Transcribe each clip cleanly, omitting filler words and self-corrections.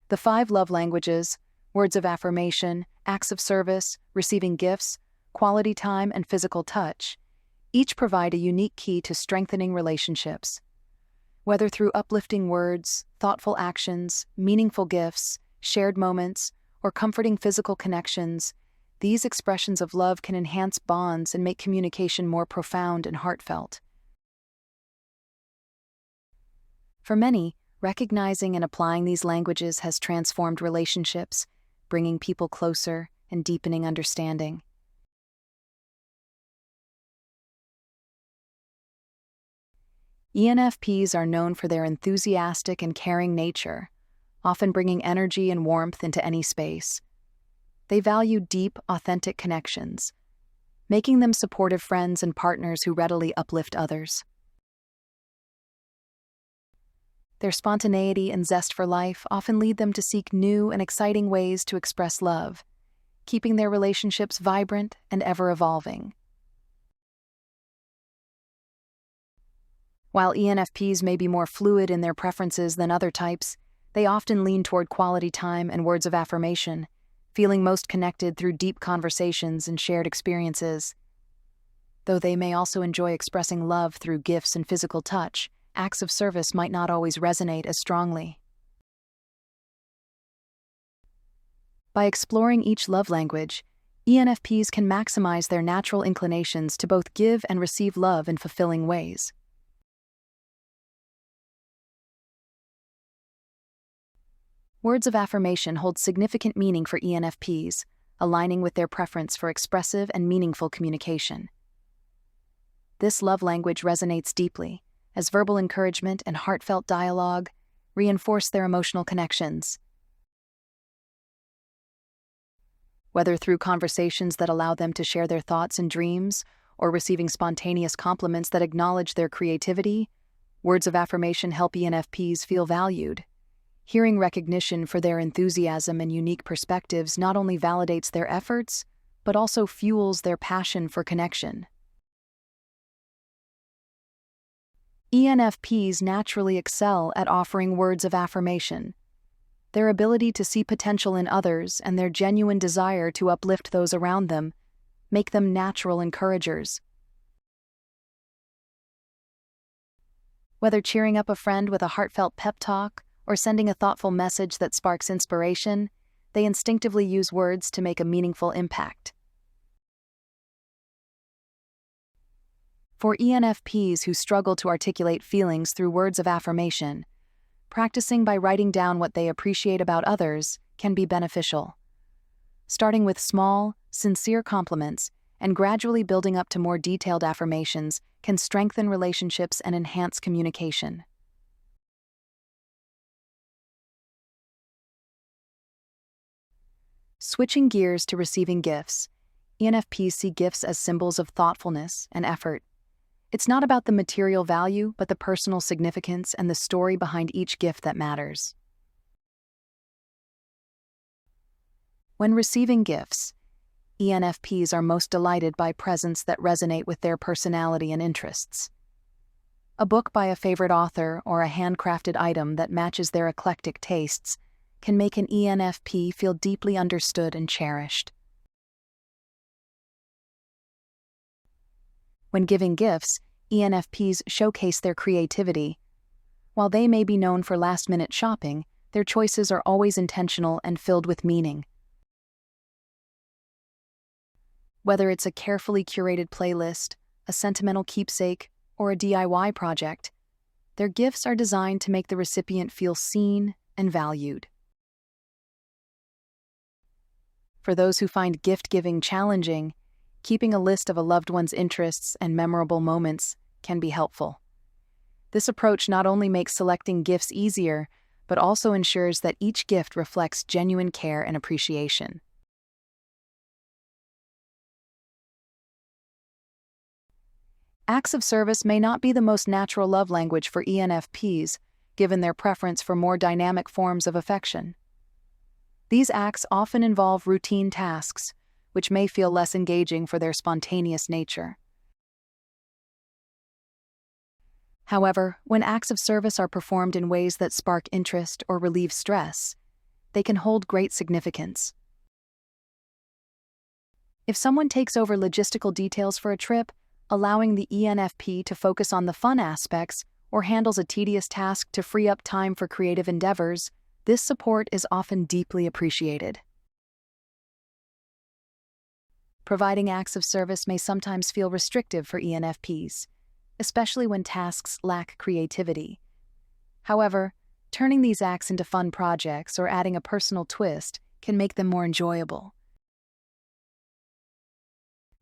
The 5 love languages, words of affirmation, acts of service, receiving gifts, quality time, and physical touch, each provide a unique key to strengthening relationships. Whether through uplifting words, thoughtful actions, meaningful gifts, shared moments, or comforting physical connections, these expressions of love can enhance bonds and make communication more profound and heartfelt. For many, recognizing and applying these languages has transformed relationships, bringing people closer and deepening understanding. ENFPs are known for their enthusiastic and caring nature, often bringing energy and warmth into any space. They value deep, authentic connections, making them supportive friends and partners who readily uplift others. Their spontaneity and zest for life often lead them to seek new and exciting ways to express love, keeping their relationships vibrant and ever-evolving. While ENFPs may be more fluid in their preferences than other types, they often lean toward quality time and words of affirmation, feeling most connected through deep conversations and shared experiences. Though they may also enjoy expressing love through gifts and physical touch, acts of service might not always resonate as strongly. By exploring each love language, ENFPs can maximize their natural inclinations to both give and receive love in fulfilling ways. Words of affirmation hold significant meaning for ENFPs, aligning with their preference for expressive and meaningful communication. This love language resonates deeply, as verbal encouragement and heartfelt dialogue reinforce their emotional connections. Whether through conversations that allow them to share their thoughts and dreams, or receiving spontaneous compliments that acknowledge their creativity, words of affirmation help ENFPs feel valued. Hearing recognition for their enthusiasm and unique perspectives not only validates their efforts, but also fuels their passion for connection. ENFPs naturally excel at offering words of affirmation. Their ability to see potential in others and their genuine desire to uplift those around them make them natural encouragers. Whether cheering up a friend with a heartfelt pep talk or sending a thoughtful message that sparks inspiration, they instinctively use words to make a meaningful impact. For ENFPs who struggle to articulate feelings through words of affirmation, practicing by writing down what they appreciate about others can be beneficial. Starting with small, sincere compliments and gradually building up to more detailed affirmations can strengthen relationships and enhance communication. Switching gears to receiving gifts, ENFPs see gifts as symbols of thoughtfulness and effort. It's not about the material value, but the personal significance and the story behind each gift that matters. When receiving gifts, ENFPs are most delighted by presents that resonate with their personality and interests. A book by a favorite author or a handcrafted item that matches their eclectic tastes can make an ENFP feel deeply understood and cherished. When giving gifts, ENFPs showcase their creativity. While they may be known for last-minute shopping, their choices are always intentional and filled with meaning. Whether it's a carefully curated playlist, a sentimental keepsake, or a DIY project, their gifts are designed to make the recipient feel seen and valued. For those who find gift-giving challenging, keeping a list of a loved one's interests and memorable moments can be helpful. This approach not only makes selecting gifts easier, but also ensures that each gift reflects genuine care and appreciation. Acts of service may not be the most natural love language for ENFPs, given their preference for more dynamic forms of affection. These acts often involve routine tasks, which may feel less engaging for their spontaneous nature. However, when acts of service are performed in ways that spark interest or relieve stress, they can hold great significance. If someone takes over logistical details for a trip, allowing the ENFP to focus on the fun aspects, or handles a tedious task to free up time for creative endeavors, this support is often deeply appreciated. Providing acts of service may sometimes feel restrictive for ENFPs, especially when tasks lack creativity. However, turning these acts into fun projects or adding a personal twist can make them more enjoyable.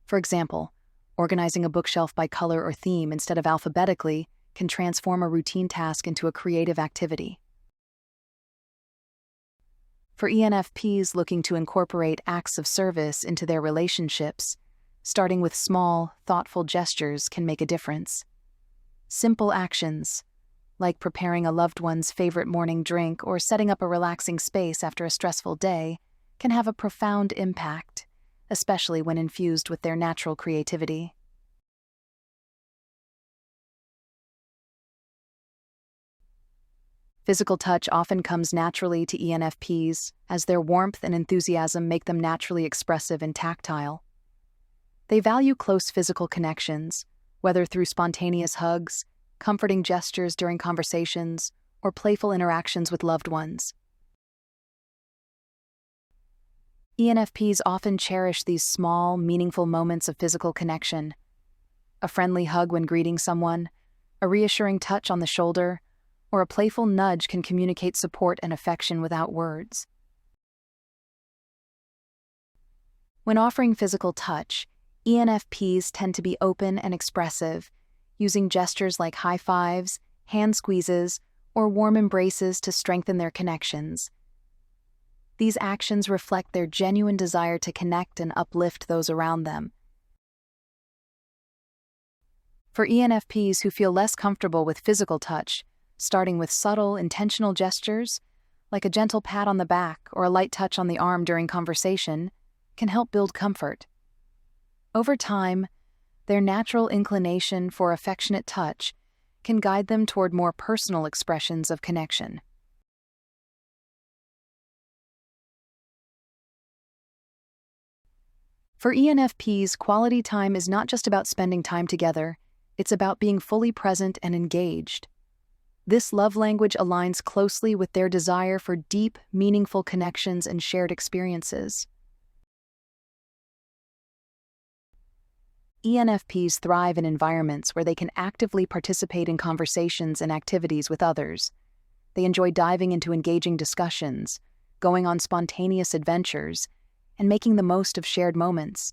For example, organizing a bookshelf by color or theme instead of alphabetically can transform a routine task into a creative activity. For ENFPs looking to incorporate acts of service into their relationships, starting with small, thoughtful gestures can make a difference. Simple actions, like preparing a loved one's favorite morning drink or setting up a relaxing space after a stressful day, can have a profound impact, especially when infused with their natural creativity. Physical touch often comes naturally to ENFPs, as their warmth and enthusiasm make them naturally expressive and tactile. They value close physical connections, whether through spontaneous hugs, comforting gestures during conversations, or playful interactions with loved ones. ENFPs often cherish these small, meaningful moments of physical connection. A friendly hug when greeting someone, a reassuring touch on the shoulder, or a playful nudge can communicate support and affection without words. When offering physical touch, ENFPs tend to be open and expressive, using gestures like high fives, hand squeezes, or warm embraces to strengthen their connections. These actions reflect their genuine desire to connect and uplift those around them. For ENFPs who feel less comfortable with physical touch, starting with subtle, intentional gestures, like a gentle pat on the back or a light touch on the arm during conversation, can help build comfort. Over time, their natural inclination for affectionate touch can guide them toward more personal expressions of connection. For ENFPs, quality time is not just about spending time together, it's about being fully present and engaged. This love language aligns closely with their desire for deep, meaningful connections and shared experiences. ENFPs thrive in environments where they can actively participate in conversations and activities with others. They enjoy diving into engaging discussions, going on spontaneous adventures, and making the most of shared moments.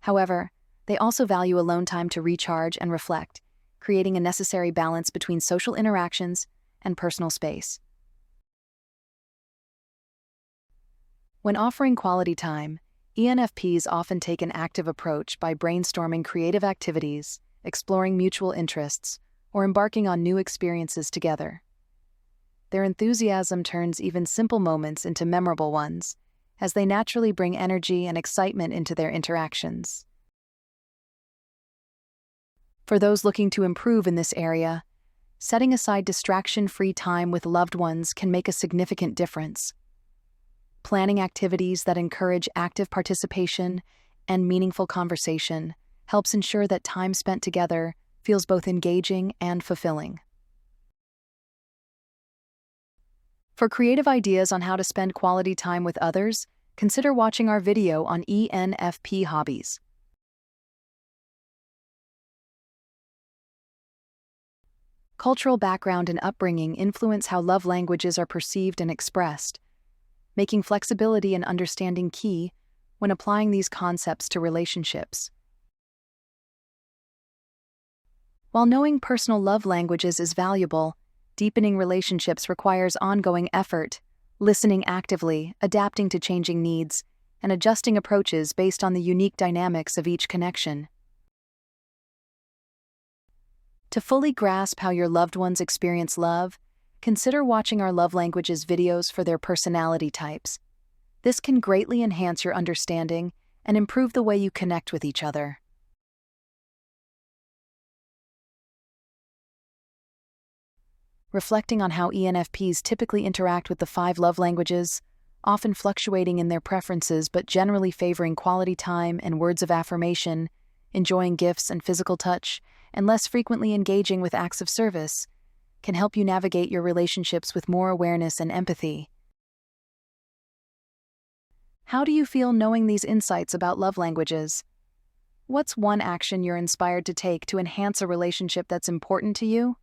However, they also value alone time to recharge and reflect, creating a necessary balance between social interactions and personal space. When offering quality time, ENFPs often take an active approach by brainstorming creative activities, exploring mutual interests, or embarking on new experiences together. Their enthusiasm turns even simple moments into memorable ones, as they naturally bring energy and excitement into their interactions. For those looking to improve in this area, setting aside distraction-free time with loved ones can make a significant difference. Planning activities that encourage active participation and meaningful conversation helps ensure that time spent together feels both engaging and fulfilling. For creative ideas on how to spend quality time with others, consider watching our video on ENFP hobbies. Cultural background and upbringing influence how love languages are perceived and expressed, making flexibility and understanding key when applying these concepts to relationships. While knowing personal love languages is valuable, deepening relationships requires ongoing effort, listening actively, adapting to changing needs, and adjusting approaches based on the unique dynamics of each connection. To fully grasp how your loved ones experience love, consider watching our love languages videos for their personality types. This can greatly enhance your understanding and improve the way you connect with each other. reflecting on how ENFPs typically interact with the 5 love languages, often fluctuating in their preferences but generally favoring quality time and words of affirmation, enjoying gifts and physical touch, and less frequently engaging with acts of service, can help you navigate your relationships with more awareness and empathy. How do you feel knowing these insights about love languages? What's one action you're inspired to take to enhance a relationship that's important to you?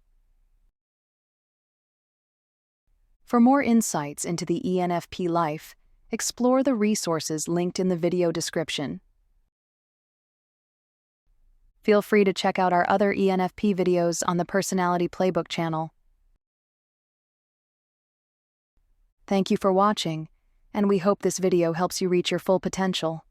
For more insights into the ENFP life, explore the resources linked in the video description. Feel free to check out our other ENFP videos on the Personality Playbook channel. Thank you for watching, and we hope this video helps you reach your full potential.